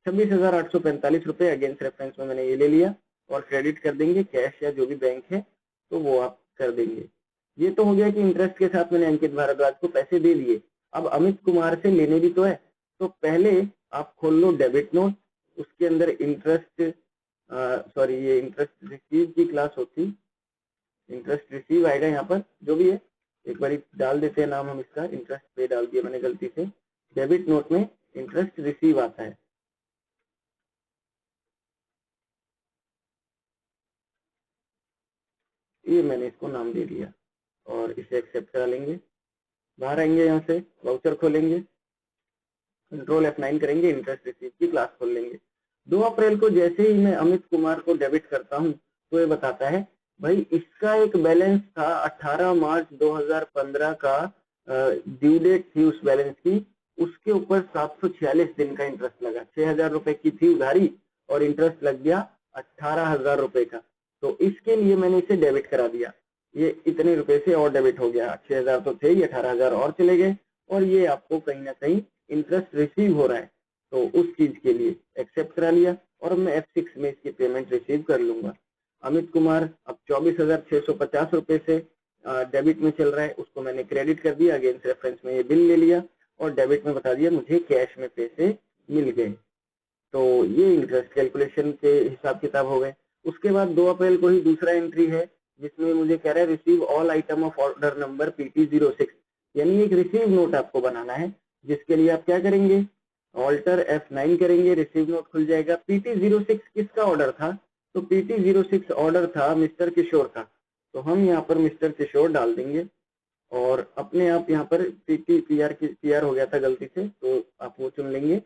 26,845 रुपए अगेंस्ट रेफरेंस में मैंने ये ले लिया और क्रेडिट कर देंगे कैश या जो भी बैंक है तो वो आप कर देंगे। ये तो हो गया कि इंटरेस्ट के साथ मैंने अंकित भारद्वाज को पैसे दे दिए। अब अमित कुमार से लेने भी तो है, तो पहले आप खोल लो डेबिट नोट, उसके अंदर इंटरेस्ट ये इंटरेस्ट रिसीव की क्लास होती, इंटरेस्ट रिसीव आएगा यहाँ पर जो भी है, एक बार डाल देते हैं नाम हम इसका, इंटरेस्ट पे डाल दिया मैंने गलती से। डेबिट नोट में इंटरेस्ट रिसीव आता है, ये मैंने इसको नाम दे दिया और इसे एक्सेप्ट करा लेंगे। बाहर आएंगे, यहाँ से वाउचर खोलेंगे, कंट्रोल F9 करेंगे, इंटरेस्ट रिसीव की क्लास खोल लेंगे। 2 अप्रैल को जैसे ही मैं अमित कुमार को डेबिट करता हूँ तो ये बताता है भाई इसका एक बैलेंस था 18 मार्च 2015 का, ड्यू डेट थी उस बैलेंस की, उसके ऊपर 746 दिन का इंटरेस्ट लगा। 6,000 रुपए की थी उधारी और इंटरेस्ट लग गया 18,000 रुपए का, तो इसके लिए मैंने इसे डेबिट करा दिया। ये इतने रुपए से और डेबिट हो गया, 6,000 तो थे, ये 18,000 और चले गए और ये आपको कहीं ना कहीं इंटरेस्ट रिसीव हो रहा है, तो उस चीज के लिए एक्सेप्ट करा लिया और मैं F6 में इसकी पेमेंट रिसीव कर लूंगा। अमित कुमार अब 24,650 रुपए से डेबिट में चल रहा है, उसको मैंने क्रेडिट कर दिया, अगेंस्ट रेफरेंस में ये बिल ले लिया और डेबिट में बता दिया मुझे कैश में पैसे मिल गए। तो ये इंटरेस्ट कैलकुलेशन के हिसाब किताब हो गए। उसके बाद 2 अप्रैल को ही दूसरा एंट्री है जिसमें मुझे कह रहा है receive all item of order number PT06, यानी एक रिसीव नोट आपको बनाना है, जिसके लिए आप क्या करेंगे, ऑल्टर F9 करेंगे, रिसीव नोट खुल जाएगा। PT06 किसका ऑर्डर था, तो PT06 ऑर्डर था मिस्टर किशोर का, तो हम यहाँ पर मिस्टर किशोर डाल देंगे और अपने आप यहाँ पर PR हो गया था गलती से, तो आप वो चुन लेंगे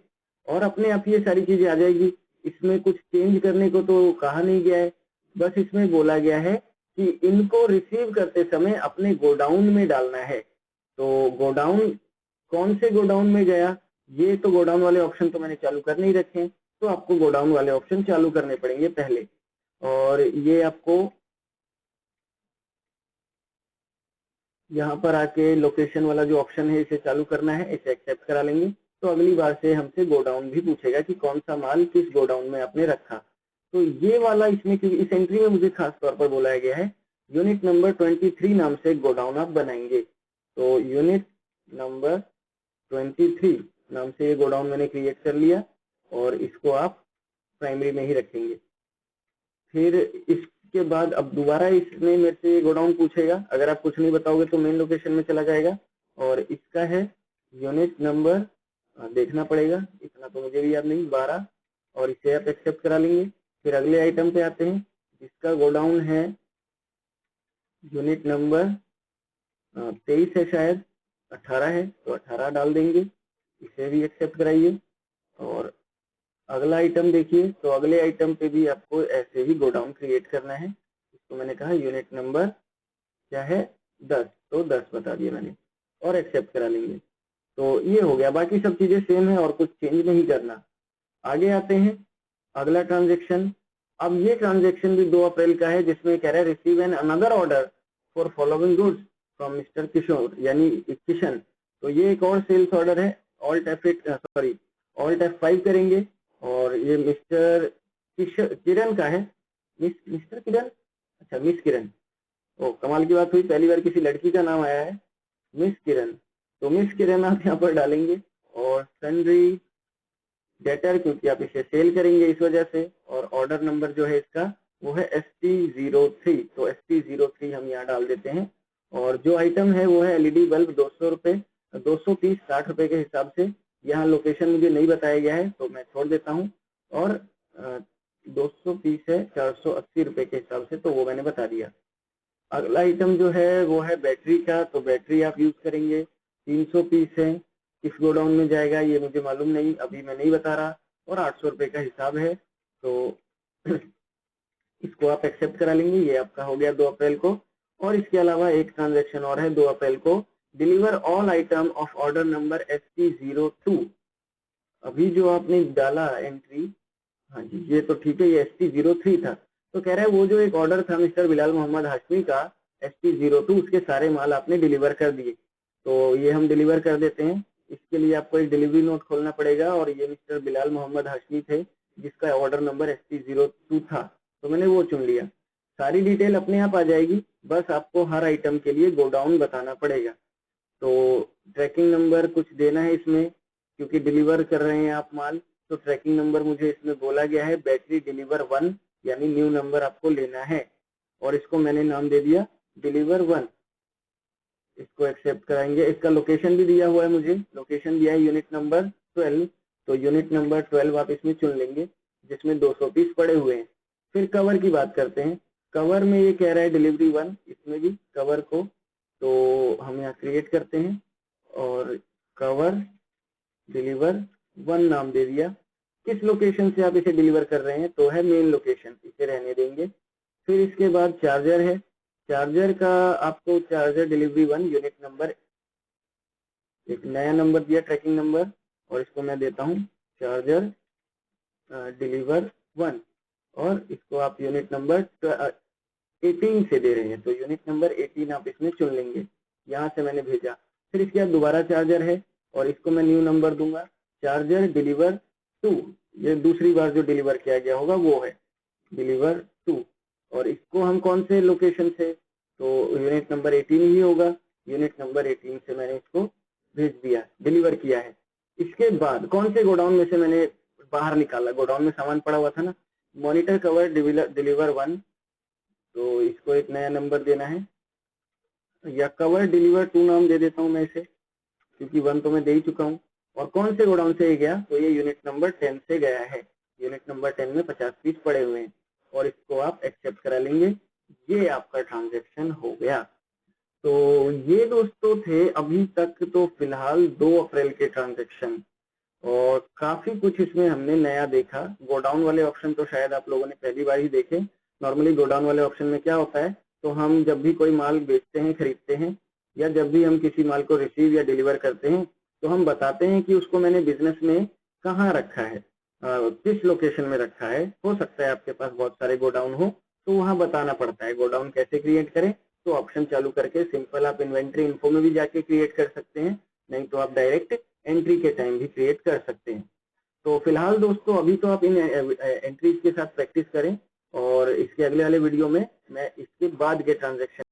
और अपने आप ये सारी चीजें आ जाएगी। इसमें कुछ चेंज करने को तो कहा नहीं गया है, बस इसमें बोला गया है कि इनको रिसीव करते समय अपने गोडाउन में डालना है। तो गोडाउन कौन से गोडाउन में गया, ये तो गोडाउन वाले ऑप्शन तो मैंने चालू कर नहीं रखे, तो आपको गोडाउन वाले ऑप्शन चालू करने पड़ेंगे पहले, और ये आपको यहाँ पर आके लोकेशन वाला जो ऑप्शन है इसे चालू करना है, इसे एक्सेप्ट करा लेंगे। तो अगली बार से हमसे गोडाउन भी पूछेगा कि कौन सा माल किस गोडाउन में आपने रखा। तो ये वाला इसमें, क्योंकि इस एंट्री में मुझे खास तौर पर बोलाया गया है यूनिट नंबर 23 नाम से एक गोडाउन आप बनाएंगे। तो यूनिट नंबर 23 नाम से ये गोडाउन मैंने क्रिएट कर लिया और इसको आप प्राइमरी में ही रखेंगे। फिर इसके बाद अब दोबारा इसमें मेरे से गोडाउन पूछेगा, अगर आप कुछ नहीं बताओगे तो मेन लोकेशन में चला जाएगा और इसका है यूनिट नंबर, देखना पड़ेगा, इतना तो मुझे भी याद नहीं, 12, और इसे आप एक्सेप्ट करा लेंगे। फिर अगले आइटम पे आते हैं जिसका गोडाउन है यूनिट नंबर 23 है, शायद 18 है, तो 18 डाल देंगे, इसे भी एक्सेप्ट कराइए। और अगला आइटम देखिए, तो अगले आइटम पे भी आपको ऐसे ही गोडाउन क्रिएट करना है। इसको मैंने कहा यूनिट नंबर क्या है 10, तो 10 बता दिया मैंने और एक्सेप्ट करा लेंगे। तो ये हो गया, बाकी सब चीजें सेम है और कुछ चेंज नहीं करना। आगे आते हैं, अगला ट्रांजेक्शन। अब ये ट्रांजेक्शन भी 2 अप्रैल का है, जिसमें कह रहा है receive an another order for following goods from mister Kishore यानी किशन। तो ये एक और सेल्स ऑर्डर है। ऑल्ट F5 करेंगे और ये मिस्टर किरण का है। मिस्टर किरण, अच्छा मिस किरण। ओ कमाल की बात हुई, पहली बार किसी लड़की का नाम आया है, मिस किरण। तो मिस किरण आप यहाँ पर डालेंगे और सन्ड्री डेटर, क्योंकि आप इसे सेल करेंगे इस वजह से, और ऑर्डर नंबर जो है इसका वो है ST03। तो ST03 हम यहाँ डाल देते हैं। और जो आइटम है वो है एलईडी बल्ब 200 रुपए, 200 पीस 60 रुपए के हिसाब से। यहाँ लोकेशन मुझे नहीं बताया गया है तो मैं छोड़ देता हूँ। और 200 पीस है 480 रुपए के हिसाब से, तो वो मैंने बता दिया। अगला आइटम जो है वो है बैटरी का, तो बैटरी आप यूज करेंगे 300 पीस है। किस गोडाउन में जाएगा ये मुझे मालूम नहीं, अभी मैं नहीं बता रहा, और 800 रुपए का हिसाब है। तो इसको आप एक्सेप्ट करा लेंगे। ये आपका हो गया 2 अप्रैल को। और इसके अलावा एक ट्रांजेक्शन और है 2 अप्रैल को, deliver all item of order number ST02। अभी जो आपने डाला एंट्री, हाँ जी ये तो ठीक है, ये ST03 था। तो कह रहा है वो जो एक ऑर्डर था मिस्टर बिलाल मोहम्मद हाशमी का ST02, उसके सारे माल आपने डिलीवर कर दिए। तो ये हम डिलीवर कर देते हैं। इसके लिए आपको एक डिलीवरी नोट खोलना पड़ेगा, और ये मिस्टर बिलाल मोहम्मद हाशमी थे जिसका ऑर्डर नंबर ST02 था, तो मैंने वो चुन लिया। सारी डिटेल अपने आप आ जाएगी, बस आपको हर आइटम के लिए गोडाउन बताना पड़ेगा। तो ट्रैकिंग नंबर कुछ देना है इसमें, क्योंकि डिलीवर कर रहे हैं आप माल। तो ट्रैकिंग नंबर मुझे इसमें बोला गया है बैटरी डिलीवर 1, यानी न्यू नंबर आपको लेना है, और इसको मैंने नाम दे दिया डिलीवर 1। इसको एक्सेप्ट कराएंगे। इसका लोकेशन भी दिया हुआ है, मुझे लोकेशन दिया है यूनिट नंबर 12। तो यूनिट नंबर 12 आप इसमें चुन लेंगे, जिसमें 200 पीस पड़े हुए हैं। फिर कवर की बात करते हैं। कवर में ये कह रहा है डिलीवरी 1, इसमें भी कवर को तो हम यहाँ क्रिएट करते हैं और कवर डिलीवर 1 नाम दे दिया। किस लोकेशन से आप इसे डिलीवर कर रहे हैं, तो है मेन लोकेशन, इसे रहने देंगे। फिर इसके बाद चार्जर है। चार्जर का आपको चार्जर डिलीवरी 1 यूनिट नंबर, एक नया नंबर दिया ट्रैकिंग नंबर, और इसको मैं देता हूँ चार्जर डिलीवर 1, और इसको आप यूनिट नंबर 18 से दे रहे हैं, तो यूनिट नंबर 18 आप इसमें चुन लेंगे। यहाँ से मैंने भेजा। फिर इसके बाद दोबारा चार्जर है, और इसको मैं न्यू नंबर दूंगा चार्जर डिलीवर 2। ये दूसरी बार जो डिलीवर किया गया होगा वो है डिलीवर 2, और इसको हम कौन से लोकेशन से, तो यूनिट नंबर 18 ही होगा। यूनिट नंबर 18 से मैंने इसको भेज दिया, डिलीवर किया है। इसके बाद कौन से गोडाउन में से मैंने बाहर निकाला, गोडाउन में सामान पड़ा हुआ था ना, मॉनिटर कवर डिलीवर 1, तो इसको एक नया नंबर देना है, या कवर डिलीवर 2 नाम दे देता हूँ मैं इसे, क्योंकि 1 तो मैं दे ही चुका हूँ। और कौन से गोडाउन से ये गया, तो ये यूनिट नंबर 10 से गया है। यूनिट नंबर 10 में 50 पीस पड़े हुए हैं, और इसको आप एक्सेप्ट करा लेंगे। ये आपका ट्रांजेक्शन हो गया। तो ये दोस्तों थे अभी तक तो फिलहाल 2 अप्रैल के ट्रांजेक्शन, और काफी कुछ इसमें हमने नया देखा। गोडाउन वाले ऑप्शन तो शायद आप लोगों ने पहली बार ही देखे। नॉर्मली गोडाउन वाले ऑप्शन में क्या होता है, तो हम जब भी कोई माल बेचते हैं, खरीदते हैं, या जब भी हम किसी माल को रिसीव या डिलीवर करते हैं, तो हम बताते हैं कि उसको मैंने बिजनेस में कहाँ रखा है, किस लोकेशन में रखा है। हो सकता है आपके पास बहुत सारे गोडाउन हो, तो वहाँ बताना पड़ता है। गोडाउन कैसे क्रिएट करें, तो ऑप्शन चालू करके सिंपल आप इन्वेंट्री इन्फो में भी जाके क्रिएट कर सकते हैं, नहीं तो आप डायरेक्ट एंट्री के टाइम भी क्रिएट कर सकते हैं। तो फिलहाल दोस्तों अभी तो आप इन एंट्रीज के साथ प्रैक्टिस करें, और इसके अगले वाले वीडियो में मैं इसके बाद के ट्रांजेक्शन